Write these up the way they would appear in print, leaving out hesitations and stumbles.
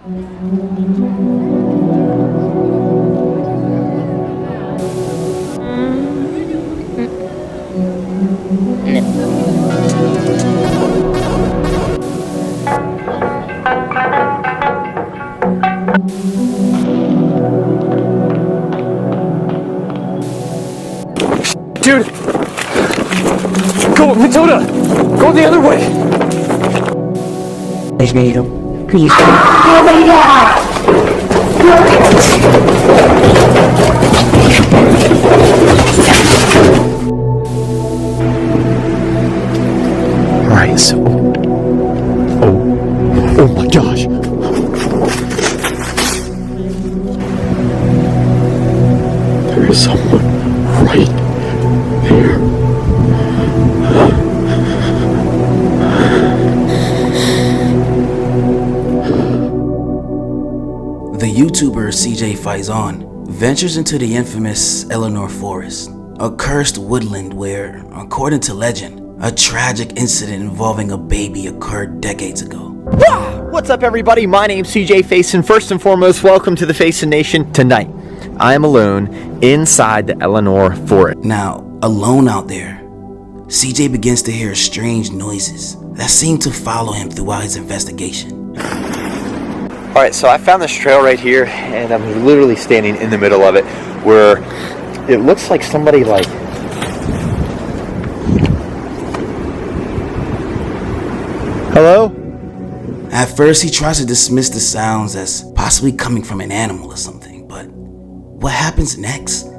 Dude! Go, Matilda! Go the other way! Alright, so... Oh my gosh! There is someone right there. The YouTuber CJ Faison ventures into the infamous Eleanor forest, a cursed woodland where, according to legend, a tragic incident involving a baby occurred decades ago. What's up, everybody? My name's CJ Faison. First and foremost, welcome to the Faison Nation. Tonight, I am alone inside the Eleanor forest. Now, alone out there, CJ begins to hear strange noises that seem to follow him throughout his investigation. Alright, so I found this trail right here, and I'm literally standing in the middle of it, where it looks like somebody Hello? At first, he tries to dismiss the sounds as possibly coming from an animal or something, but what happens next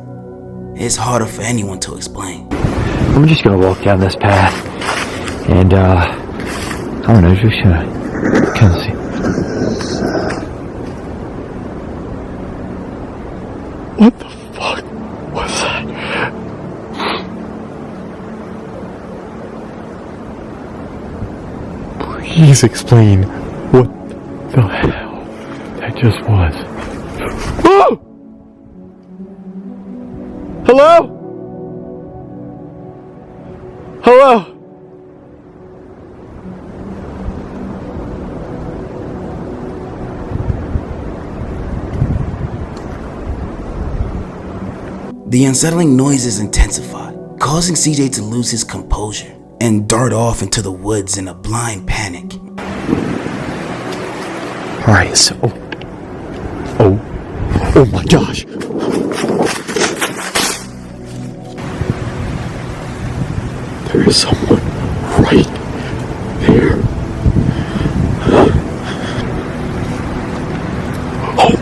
is harder for anyone to explain. I'm just gonna walk down this path, and I don't know, just kind of see. What the fuck was that? Please explain what the hell that just was. Oh! Hello? Hello? The unsettling noises intensify, causing CJ to lose his composure and dart off into the woods in a blind panic. Alright, so... Oh my gosh! There is someone right there. Oh!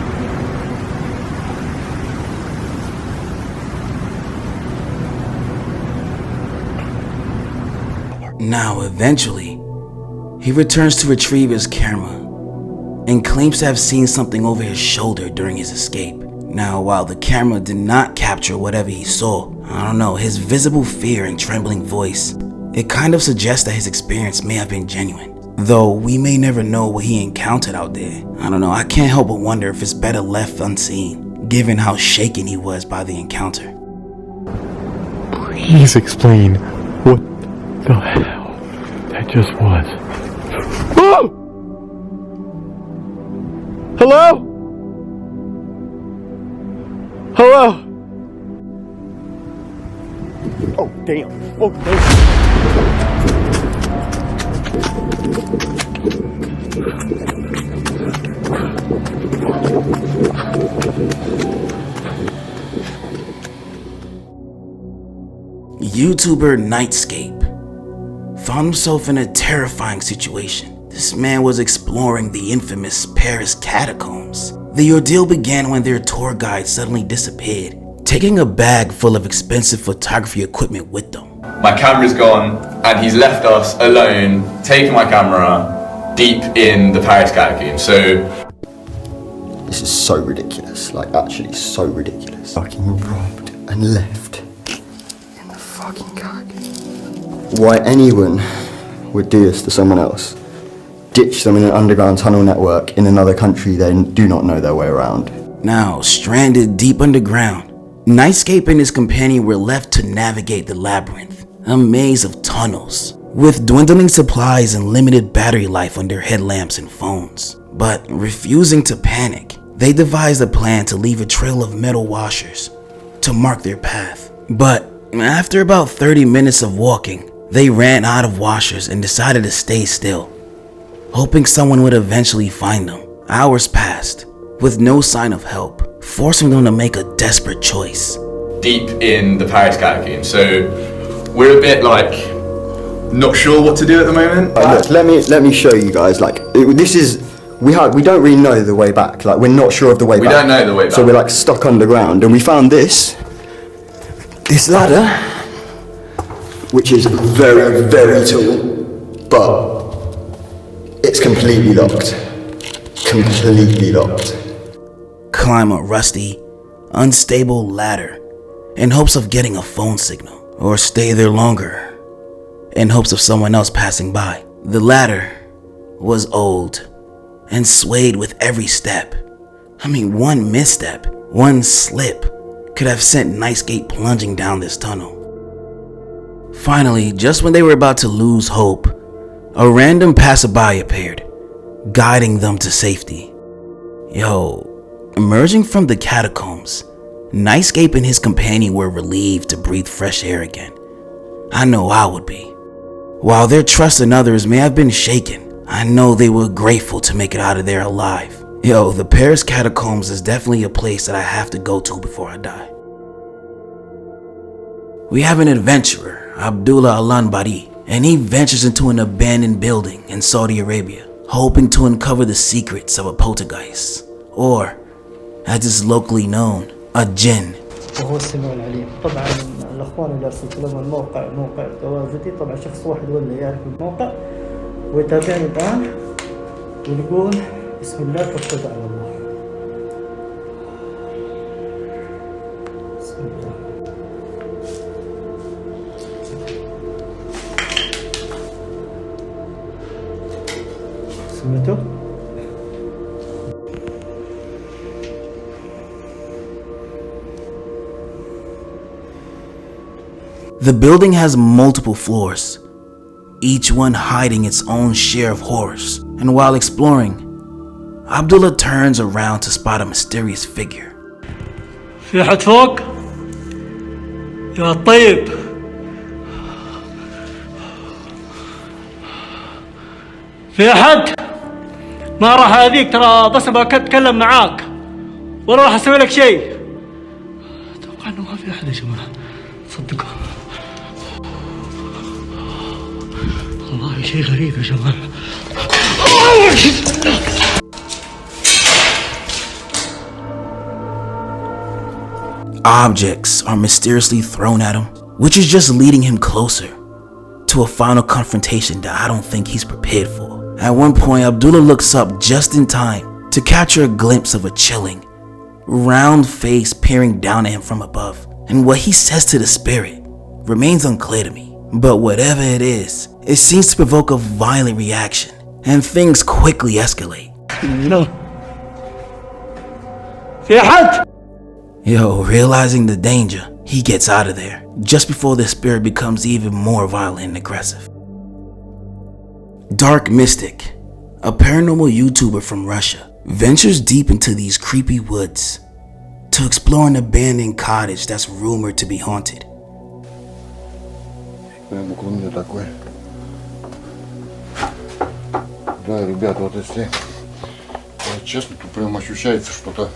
Now, eventually, he returns to retrieve his camera and claims to have seen something over his shoulder during his escape. Now, while the camera did not capture whatever he saw, I don't know, his visible fear and trembling voice, it kind of suggests that his experience may have been genuine. Though we may never know what he encountered out there. I don't know, I can't help but wonder if it's better left unseen, given how shaken he was by the encounter. Please explain what the hell that just was. Oh! Hello? Hello? Oh, damn. Oh, damn. YouTuber Nightscape found himself in a terrifying situation. This man was exploring the infamous Paris Catacombs. The ordeal began when their tour guide suddenly disappeared, taking a bag full of expensive photography equipment with them. My camera's gone, and he's left us alone, taking my camera deep in the Paris Catacombs. So this is so ridiculous, like actually so ridiculous. Fucking robbed and left in the fucking Catacombs. Why anyone would do this to someone else? Ditch them in an underground tunnel network in another country they do not know their way around. Now, stranded deep underground, Nightscape and his companion were left to navigate the labyrinth, a maze of tunnels, with dwindling supplies and limited battery life on their headlamps and phones. But refusing to panic, they devised a plan to leave a trail of metal washers to mark their path. But after about 30 minutes of walking, they ran out of washers and decided to stay still, hoping someone would eventually find them. Hours passed, with no sign of help, forcing them to make a desperate choice. Deep in the Paris Catacombs, so we're a bit like not sure what to do at the moment. Look, let me show you guys. Like this is we don't really know the way back. Like we're not sure of the way back. We don't know the way back. So we're like stuck underground, and we found this ladder, which is very, very tall, but it's completely locked. Completely locked. Climb a rusty, unstable ladder in hopes of getting a phone signal, or stay there longer in hopes of someone else passing by. The ladder was old and swayed with every step. I mean, one misstep, one slip could have sent Nightgate plunging down this tunnel. Finally, just when they were about to lose hope, a random passerby appeared, guiding them to safety. Emerging from the catacombs, Nightgate and his companion were relieved to breathe fresh air again. I know I would be. While their trust in others may have been shaken, I know they were grateful to make it out of there alive. The Paris Catacombs is definitely a place that I have to go to before I die. We have an adventurer, Abdullah Al-Anbari, and he ventures into an abandoned building in Saudi Arabia, hoping to uncover the secrets of a poltergeist, or, as it's locally known, a jinn. وهو السميع العليم. طبعا الاخوان اللي ارسلت لهم الموقع موقع جوازتي، طبعا شخص واحد هو اللي يعرف الموقع ويتابعني الان ونقول بسم الله توكلت على الله. بسم الله. سمعتوا؟ The building has multiple floors, each one hiding its own share of horrors. And while exploring, Abdullah turns around to spot a mysterious figure. في أحد فوق؟ يا طيب. في أحد؟ ما راح هذيك ترى بس بتكلم معاك ولا راح أسوي لك شيء. أتوقع إنه ما في أحد يا جماعة. صدقوا. والله شيء غريب يا جماعة. Objects are mysteriously thrown at him, which is just leading him closer to a final confrontation that I don't think he's prepared for. At one point, Abdullah looks up just in time to capture a glimpse of a chilling, round face peering down at him from above. And what he says to the spirit remains unclear to me. But whatever it is, it seems to provoke a violent reaction, and things quickly escalate. No. في أحد؟ Realizing the danger, he gets out of there just before the spirit becomes even more violent and aggressive. Dark Mystic, a paranormal YouTuber from Russia, ventures deep into these creepy woods to explore an abandoned cottage that's rumored to be haunted. Прям около меня такое. Да, ребят, вот если честно, то прям ощущается что-то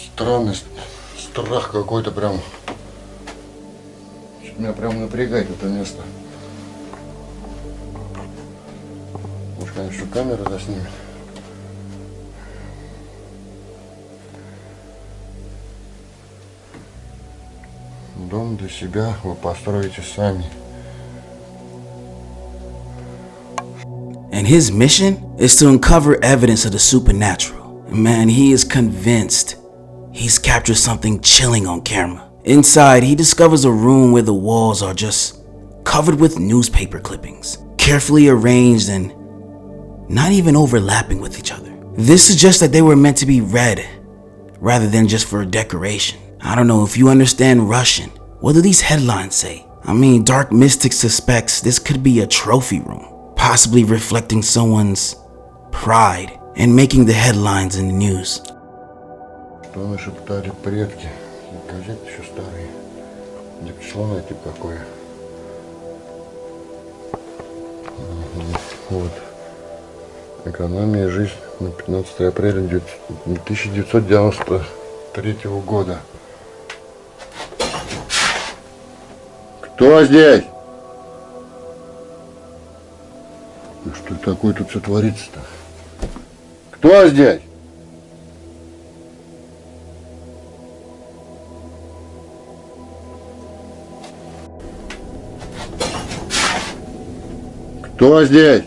странный страх какой-то прям. Меня прям напрягает это место. Может, конечно, камера заснимет. Дом для себя вы построите сами. And his mission is to uncover evidence of the supernatural. Man, he is convinced he's captured something chilling on camera. Inside, he discovers a room where the walls are just covered with newspaper clippings, carefully arranged and not even overlapping with each other. This suggests that they were meant to be read rather than just for decoration. I don't know if you understand Russian. What do these headlines say? I mean, Dark Mystic suspects this could be a trophy room, possibly reflecting someone's pride, and making the headlines in the news. Что нашептали предки? Газеты еще старые. Где число найти какое? Вот. Экономия и жизнь на 15 апреля 1993 года. Кто здесь? Ну что такое тут все творится-то? Кто здесь? Кто здесь?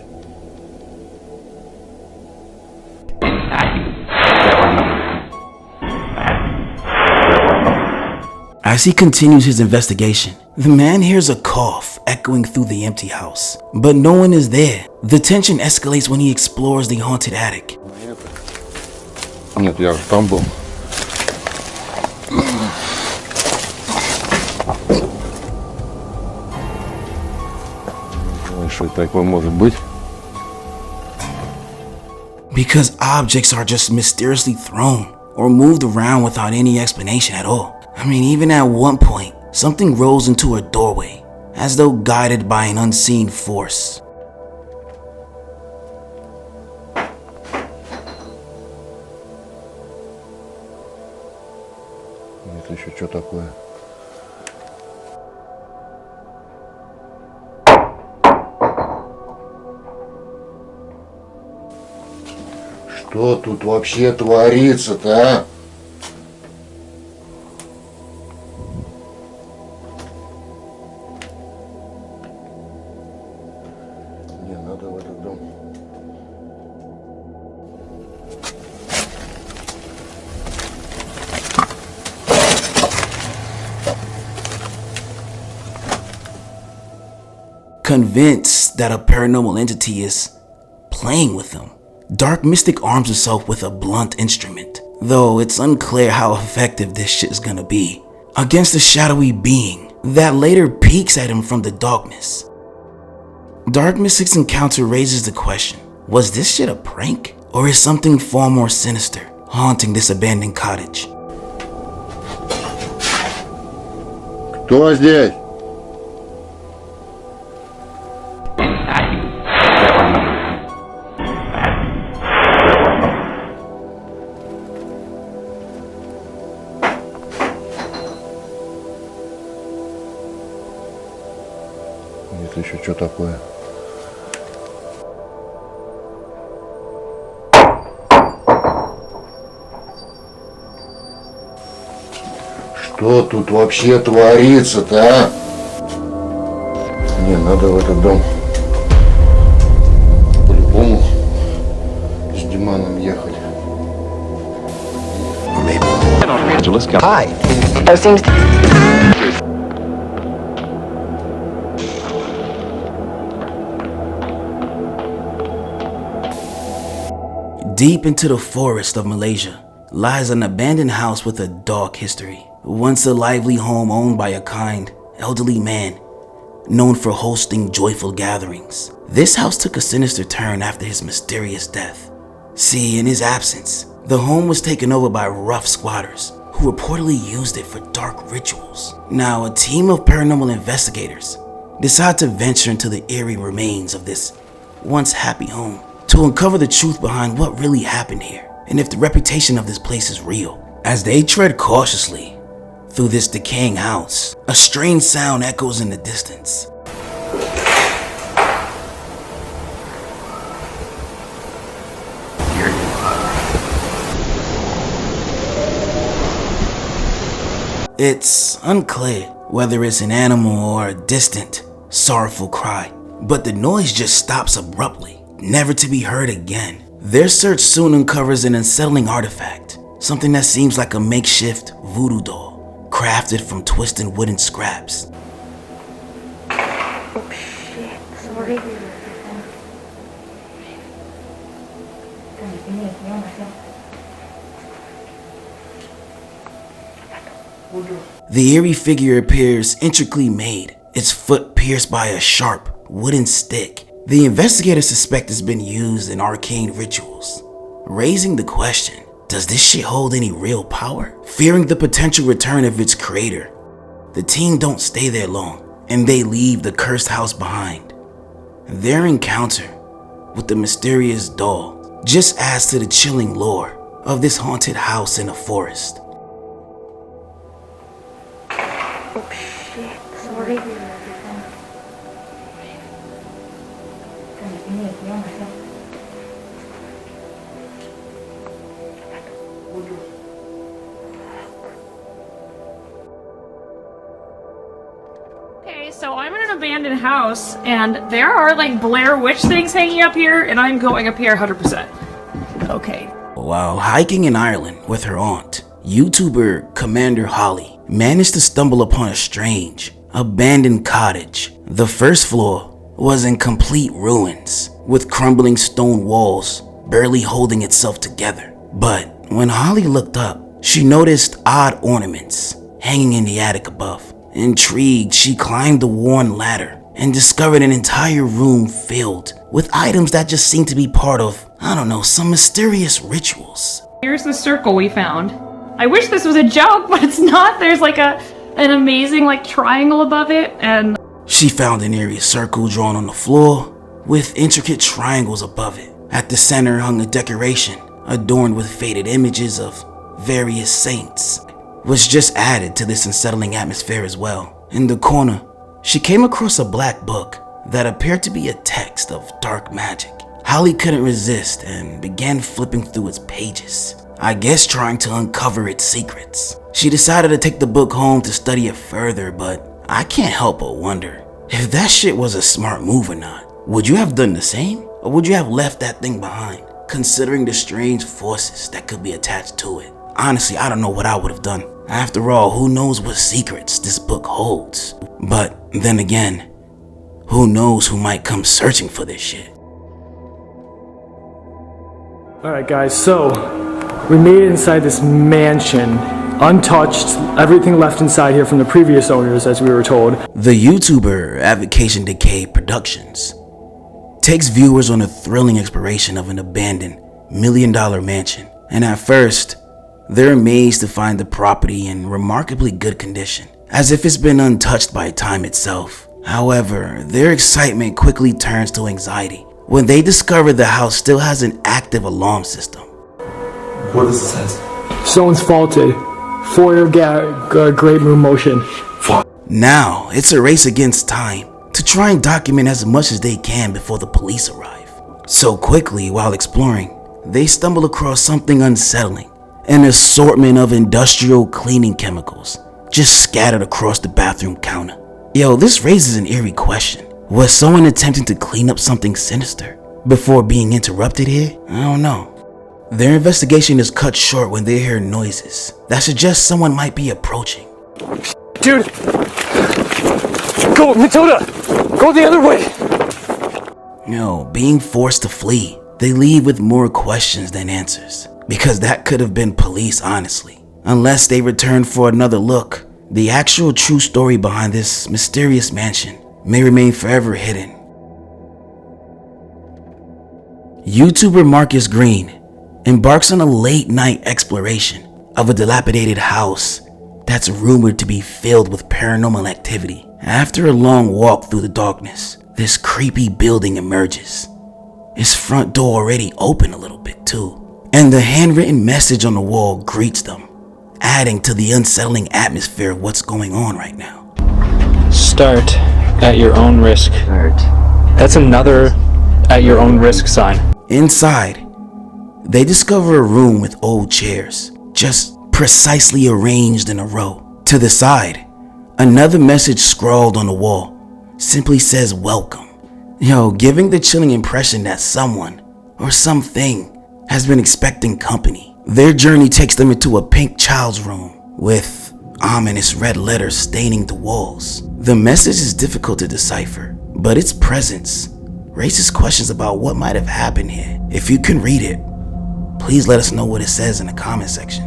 As he continues his investigation, the man hears a cough echoing through the empty house, but no one is there. The tension escalates when he explores the haunted attic. Нет, я уже там был. Что такое может быть? Because objects are just mysteriously thrown or moved around without any explanation at all. I mean, even at one point, something rose into a doorway, as though guided by an unseen force. Это еще что такое? Что тут вообще творится-то, а? Не надо в этот дом. Convinced that a paranormal entity is playing with him, Dark Mystic arms himself with a blunt instrument, though it's unclear how effective this shit is gonna be, against a shadowy being that later peeks at him from the darkness. Dark Mystic's encounter raises the question, was this shit a prank? Or is something far more sinister haunting this abandoned cottage? Кто здесь? Это еще что такое? Что тут вообще творится-то, а? Не надо в этот дом. По-любому с Диманом ехали. Hi. Oh, seems. Deep into the forest of Malaysia lies an abandoned house with a dark history. Once a lively home owned by a kind, elderly man known for hosting joyful gatherings. This house took a sinister turn after his mysterious death. See, in his absence, the home was taken over by rough squatters who reportedly used it for dark rituals. Now, a team of paranormal investigators decide to venture into the eerie remains of this once happy home to uncover the truth behind what really happened here and if the reputation of this place is real. As they tread cautiously through this decaying house, a strange sound echoes in the distance. It's unclear whether it's an animal or a distant, sorrowful cry, but the noise just stops abruptly, never to be heard again. Their search soon uncovers an unsettling artifact, something that seems like a makeshift voodoo doll, crafted from twisted wooden scraps. Oh shit, sorry. The eerie figure appears intricately made, its foot pierced by a sharp wooden stick, The investigators suspect it's been used in arcane rituals, raising the question, does this shit hold any real power? Fearing the potential return of its creator, the team don't stay there long, and they leave the cursed house behind. Their encounter with the mysterious doll just adds to the chilling lore of this haunted house in a forest. Oh shit, sorry. Okay, so I'm in an abandoned house, and there are like Blair Witch things hanging up here, and I'm going up here 100%. Okay. While hiking in Ireland with her aunt, YouTuber Commander Holly managed to stumble upon a strange, abandoned cottage. The first floor was in complete ruins, with crumbling stone walls barely holding itself together. But when Holly looked up, she noticed odd ornaments hanging in the attic above. Intrigued, she climbed the worn ladder and discovered an entire room filled with items that just seemed to be part of, I don't know, some mysterious rituals. Here's the circle we found. I wish this was a joke, but it's not. There's like an amazing like triangle above it, and she found an eerie circle drawn on the floor with intricate triangles above it. At the center hung a decoration adorned with faded images of various saints, which just added to this unsettling atmosphere as well. In the corner, she came across a black book that appeared to be a text of dark magic. Holly couldn't resist and began flipping through its pages, I guess trying to uncover its secrets. She decided to take the book home to study it further, but I can't help but wonder if that shit was a smart move or not. Would you have done the same? Or would you have left that thing behind, considering the strange forces that could be attached to it? Honestly, I don't know what I would have done. After all, who knows what secrets this book holds? But then again, who knows who might come searching for this shit? Alright guys, so we made it inside this mansion, untouched, everything left inside here from the previous owners, as we were told. The YouTuber Avocation Decay Productions takes viewers on a thrilling exploration of an abandoned $1 million mansion. And at first, they're amazed to find the property in remarkably good condition, as if it's been untouched by time itself. However, their excitement quickly turns to anxiety when they discover the house still has an active alarm system. What does it say? Someone's faulted. Foyer great moon motion. Now, it's a race against time to try and document as much as they can before the police arrive. So quickly, while exploring, they stumble across something unsettling. An assortment of industrial cleaning chemicals just scattered across the bathroom counter. Yo, this raises an eerie question. Was someone attempting to clean up something sinister before being interrupted here? I don't know. Their investigation is cut short when they hear noises that suggest someone might be approaching. Dude! Go, Matilda! Go the other way! Yo, being forced to flee, they leave with more questions than answers. Because that could have been police, honestly. Unless they return for another look, the actual true story behind this mysterious mansion may remain forever hidden. YouTuber Marcus Green embarks on a late-night exploration of a dilapidated house that's rumored to be filled with paranormal activity. After a long walk through the darkness, this creepy building emerges. Its front door already open a little bit too, and the handwritten message on the wall greets them, adding to the unsettling atmosphere of what's going on right now. Start at your own risk. That's another at your own risk sign. Inside, they discover a room with old chairs, just precisely arranged in a row. To the side, another message scrawled on the wall simply says welcome. Yo, giving the chilling impression that someone or something has been expecting company. Their journey takes them into a pink child's room with ominous red letters staining the walls. The message is difficult to decipher, but its presence raises questions about what might have happened here. If you can read it, please let us know what it says in the comment section.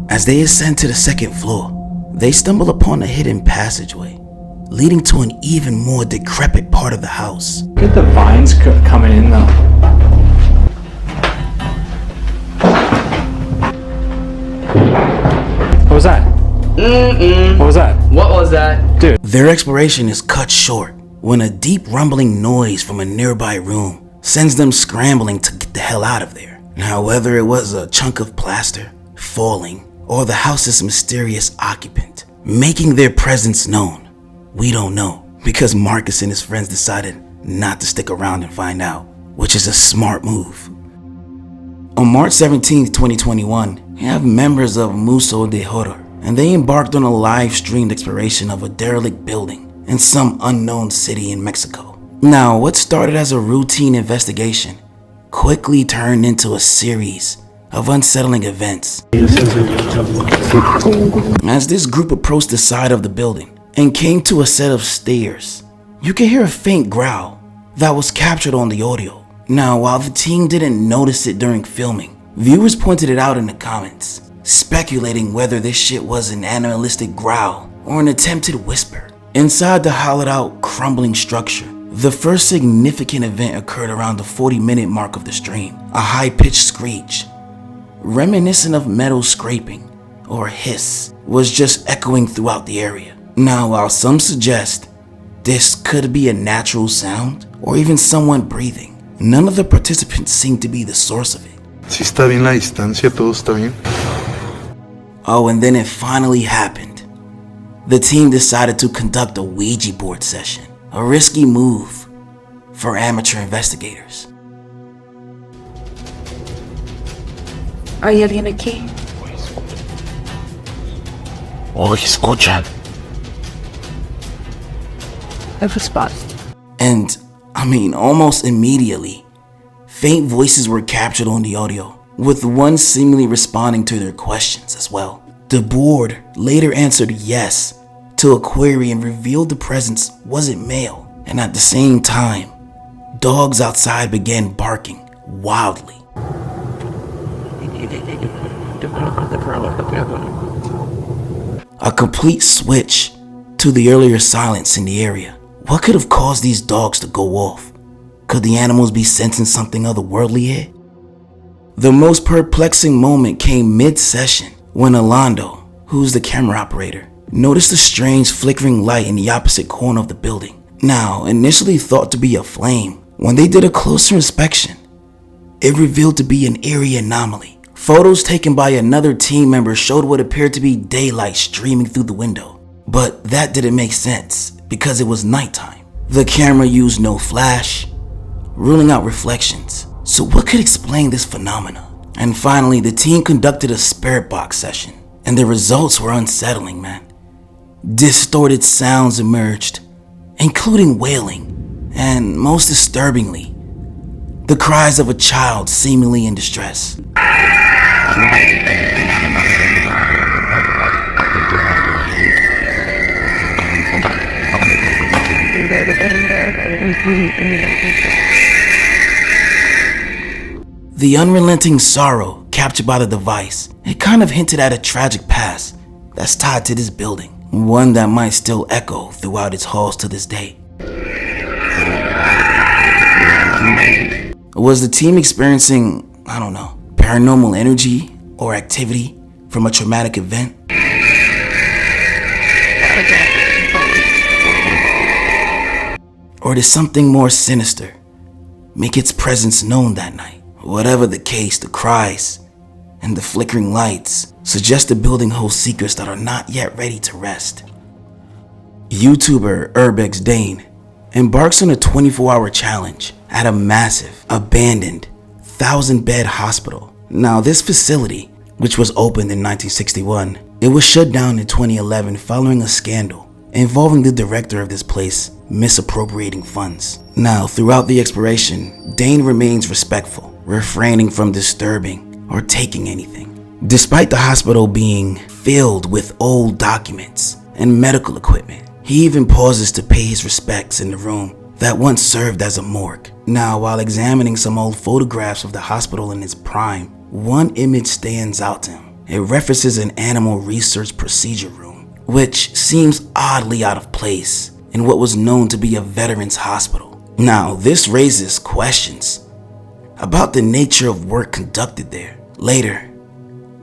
As they ascend to the second floor, they stumble upon a hidden passageway, leading to an even more decrepit part of the house. Look at the vines coming in though. What was that? What was that? What was that? Dude. Their exploration is cut short when a deep rumbling noise from a nearby room sends them scrambling to get the hell out of there. Now, whether it was a chunk of plaster falling or the house's mysterious occupant making their presence known, we don't know, because Marcus and his friends decided not to stick around and find out, which is a smart move. On March 17, 2021, we have members of Museo de Horror, and they embarked on a live-streamed exploration of a derelict building in some unknown city in Mexico. Now, what started as a routine investigation quickly turned into a series of unsettling events. As this group approached the side of the building and came to a set of stairs, you could hear a faint growl that was captured on the audio. Now, while the team didn't notice it during filming, viewers pointed it out in the comments, speculating whether this shit was an animalistic growl or an attempted whisper. Inside the hollowed out, crumbling structure, the first significant event occurred around the 40-minute mark of the stream. A high-pitched screech, reminiscent of metal scraping or hiss, was just echoing throughout the area. Now, while some suggest this could be a natural sound or even someone breathing, none of the participants seem to be the source of it. Si está bien la distancia, todo está bien. Oh, and then it finally happened. The team decided to conduct a Ouija board session, a risky move for amateur investigators. ¿Hay alguien aquí? Oh, escuchan. Have a spot. And, almost immediately, faint voices were captured on the audio, with one seemingly responding to their questions as well. The board later answered yes to a query and revealed the presence wasn't male, and at the same time, dogs outside began barking wildly. A complete switch to the earlier silence in the area. What could have caused these dogs to go off? Could the animals be sensing something otherworldly here? The most perplexing moment came mid-session when Alando, who's the camera operator, noticed a strange flickering light in the opposite corner of the building. Now, initially thought to be a flame, when they did a closer inspection, it revealed to be an eerie anomaly. Photos taken by another team member showed what appeared to be daylight streaming through the window. But that didn't make sense because it was nighttime. The camera used no flash, ruling out reflections. So what could explain this phenomena? And finally, the team conducted a spirit box session, and the results were unsettling, man. Distorted sounds emerged, including wailing, and most disturbingly, the cries of a child seemingly in distress. The unrelenting sorrow captured by the device, it kind of hinted at a tragic past that's tied to this building, one that might still echo throughout its halls to this day. Was the team experiencing, paranormal energy or activity from a traumatic event? Or did something more sinister make its presence known that night? Whatever the case, the cries and the flickering lights suggest the building holds secrets that are not yet ready to rest. YouTuber Urbex Dane embarks on a 24-hour challenge at a massive, abandoned, 1,000-bed hospital. Now, this facility, which was opened in 1961, it was shut down in 2011 following a scandal involving the director of this place misappropriating funds. Now, throughout the exploration, Dane remains respectful, refraining from disturbing or taking anything. Despite the hospital being filled with old documents and medical equipment, he even pauses to pay his respects in the room that once served as a morgue. Now, while examining some old photographs of the hospital in its prime, one image stands out to him. It references an animal research procedure room, which seems oddly out of place in what was known to be a veterans hospital. Now, this raises questions about the nature of work conducted there. Later,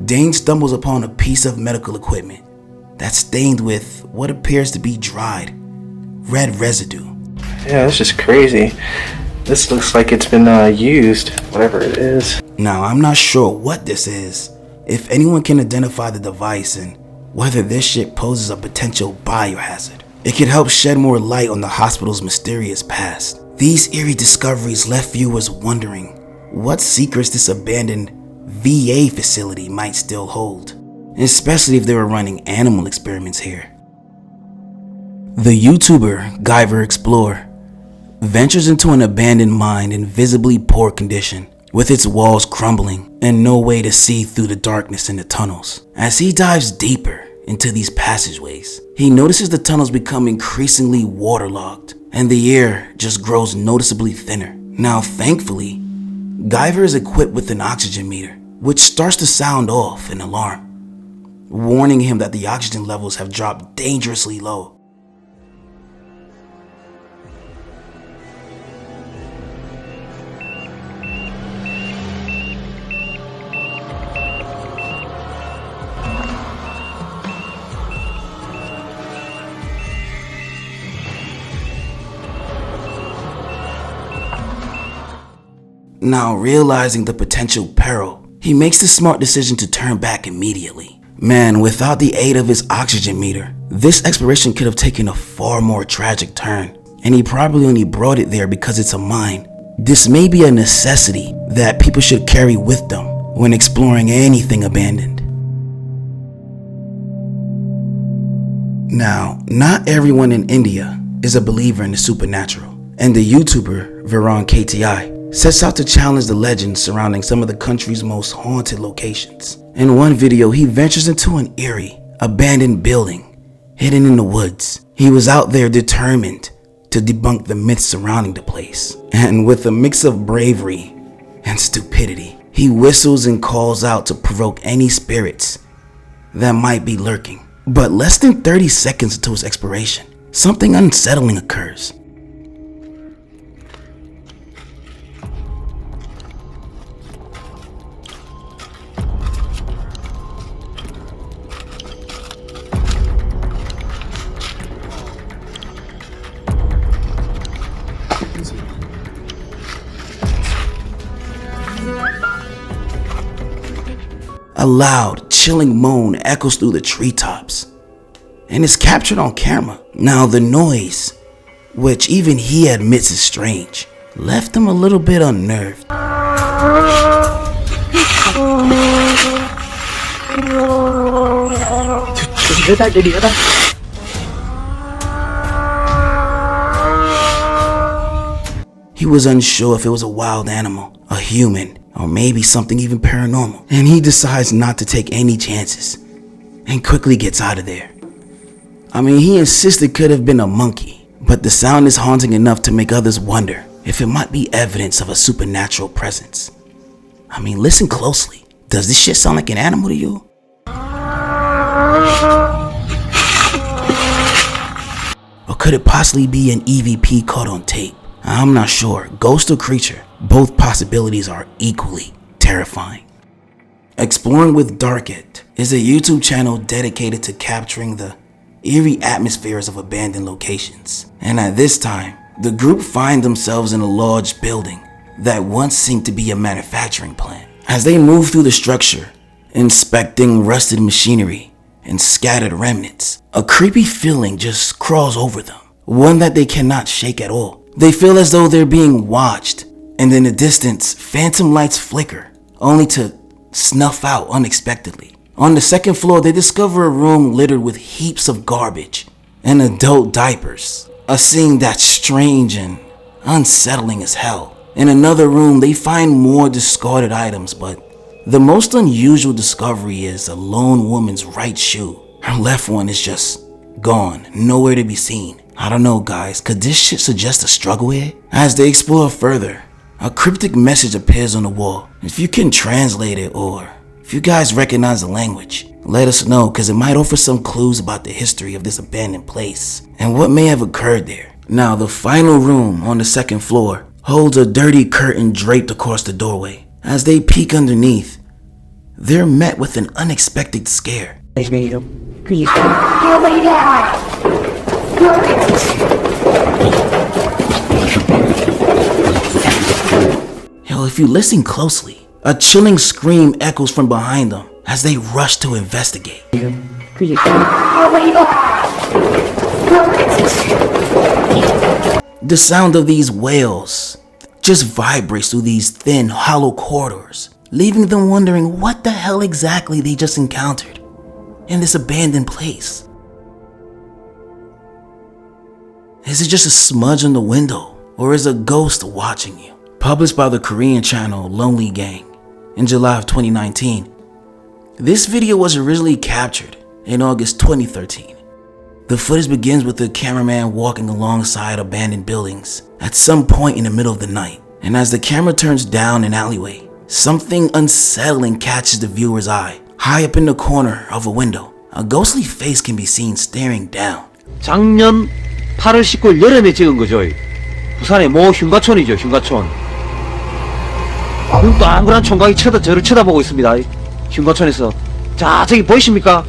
Dane stumbles upon a piece of medical equipment that's stained with what appears to be dried red residue. Yeah, this is crazy. This looks like it's been used, whatever it is. Now, I'm not sure what this is, if anyone can identify the device and whether this shit poses a potential biohazard. It could help shed more light on the hospital's mysterious past. These eerie discoveries left viewers wondering what secrets this abandoned VA facility might still hold, especially if they were running animal experiments here. The YouTuber Guyver Explorer ventures into an abandoned mine in visibly poor condition, with its walls crumbling and no way to see through the darkness in the tunnels. As he dives deeper into these passageways, he notices the tunnels become increasingly waterlogged and the air just grows noticeably thinner. Now, thankfully, Guyver is equipped with an oxygen meter, which starts to sound off an alarm, warning him that the oxygen levels have dropped dangerously low. Now, realizing the potential peril, he makes the smart decision to turn back immediately. Man, without the aid of his oxygen meter, this exploration could have taken a far more tragic turn, and he probably only brought it there because it's a mine. This may be a necessity that people should carry with them when exploring anything abandoned. Now, not everyone in India is a believer in the supernatural, and the YouTuber Viran KTI sets out to challenge the legends surrounding some of the country's most haunted locations. In one video, he ventures into an eerie, abandoned building hidden in the woods. He was out there determined to debunk the myths surrounding the place. And with a mix of bravery and stupidity, he whistles and calls out to provoke any spirits that might be lurking. But less than 30 seconds into his exploration, something unsettling occurs. A loud, chilling moan echoes through the treetops and is captured on camera. Now, the noise, which even he admits is strange, left him a little bit unnerved. He was unsure if it was a wild animal, a human, or maybe something even paranormal, and he decides not to take any chances and quickly gets out of there. I mean, he insists it could have been a monkey, but the sound is haunting enough to make others wonder if it might be evidence of a supernatural presence. I mean, listen closely. Does this shit sound like an animal to you? Or could it possibly be an EVP caught on tape? I'm not sure. Ghost or creature, both possibilities are equally terrifying. Exploring with Darket is a YouTube channel dedicated to capturing the eerie atmospheres of abandoned locations. And at this time, the group find themselves in a large building that once seemed to be a manufacturing plant. As they move through the structure, inspecting rusted machinery and scattered remnants, a creepy feeling just crawls over them, one that they cannot shake at all. They feel as though they're being watched, and in the distance, phantom lights flicker, only to snuff out unexpectedly. On the second floor, they discover a room littered with heaps of garbage and adult diapers, a scene that's strange and unsettling as hell. In another room, they find more discarded items, but the most unusual discovery is a lone woman's right shoe. Her left one is just gone, nowhere to be seen. I don't know, guys, could this shit suggest a struggle here? As they explore further, a cryptic message appears on the wall. If you can translate it or If you guys recognize the language, let us know, because it might offer some clues about the history of this abandoned place and what may have occurred there. Now, the final room on the second floor holds a dirty curtain draped across the doorway. As they peek underneath, they're met with an unexpected scare. Hell, if you listen closely, a chilling scream echoes from behind them as they rush to investigate. The sound of these wails just vibrates through these thin, hollow corridors, leaving them wondering what the hell exactly they just encountered in this abandoned place. Is it just a smudge on the window, or is a ghost watching you? Published by the Korean channel Lonely Gang in July of 2019. This video was originally captured in August 2013. The footage begins with the cameraman walking alongside abandoned buildings at some point in the middle of the night. And as the camera turns down an alleyway, something unsettling catches the viewer's eye. High up in the corner of a window, a ghostly face can be seen staring down. 작년 8월 19일 여름에 찍은 거죠. 부산의 모 흉가촌이죠, 흉가촌. 또 앙그란 총각이 저를 쳐다보고 있습니다. 흉가촌에서. 자, 저기 보이십니까?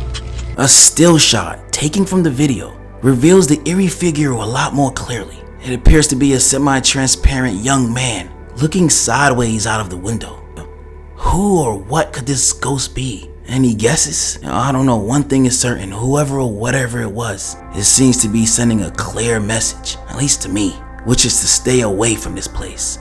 A still shot taken from the video reveals the eerie figure a lot more clearly. It appears to be a semi-transparent young man looking sideways out of the window. Who or what could this ghost be? Any guesses? I don't know. One thing is certain, whoever or whatever it was, it seems to be sending a clear message, at least to me, which is to stay away from this place.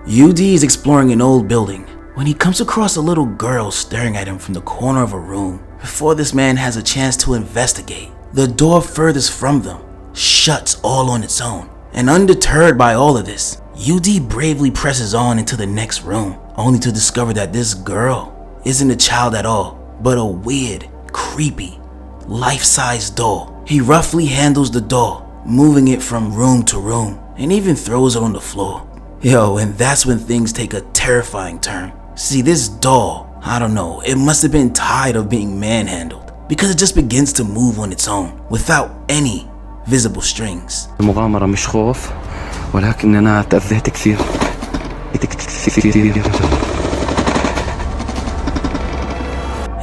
UD is exploring an old building when he comes across a little girl staring at him from the corner of a room. Before this man has a chance to investigate, the door furthest from them shuts all on its own. And undeterred by all of this, UD bravely presses on into the next room, only to discover that this girl isn't a child at all, but a weird, creepy, life-size doll. He roughly handles the doll, moving it from room to room, and even throws it on the floor. Yo, and that's when things take a terrifying turn. See, this doll, I don't know, it must have been tired of being manhandled, because it just begins to move on its own, without any visible strings. المغامرة مش خوف ولكن أنا تأذيت كثير.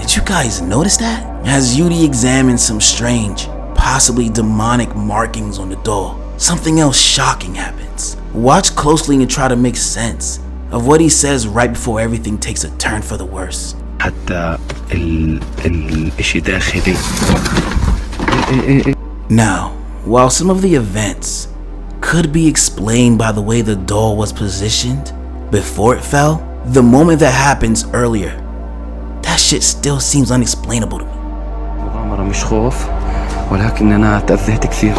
Did you guys notice that? As Yudi examines some strange, possibly demonic markings on the doll, something else shocking happens. Watch closely and try to make sense of what he says right before everything takes a turn for the worse. حتى الإشي داخلي. Now, while some of the events could be explained by the way the doll was positioned before it fell, the moment that happens earlier, that shit still seems unexplainable to me. المغامرة مش خوف ولكن أنا تأذيت كثير.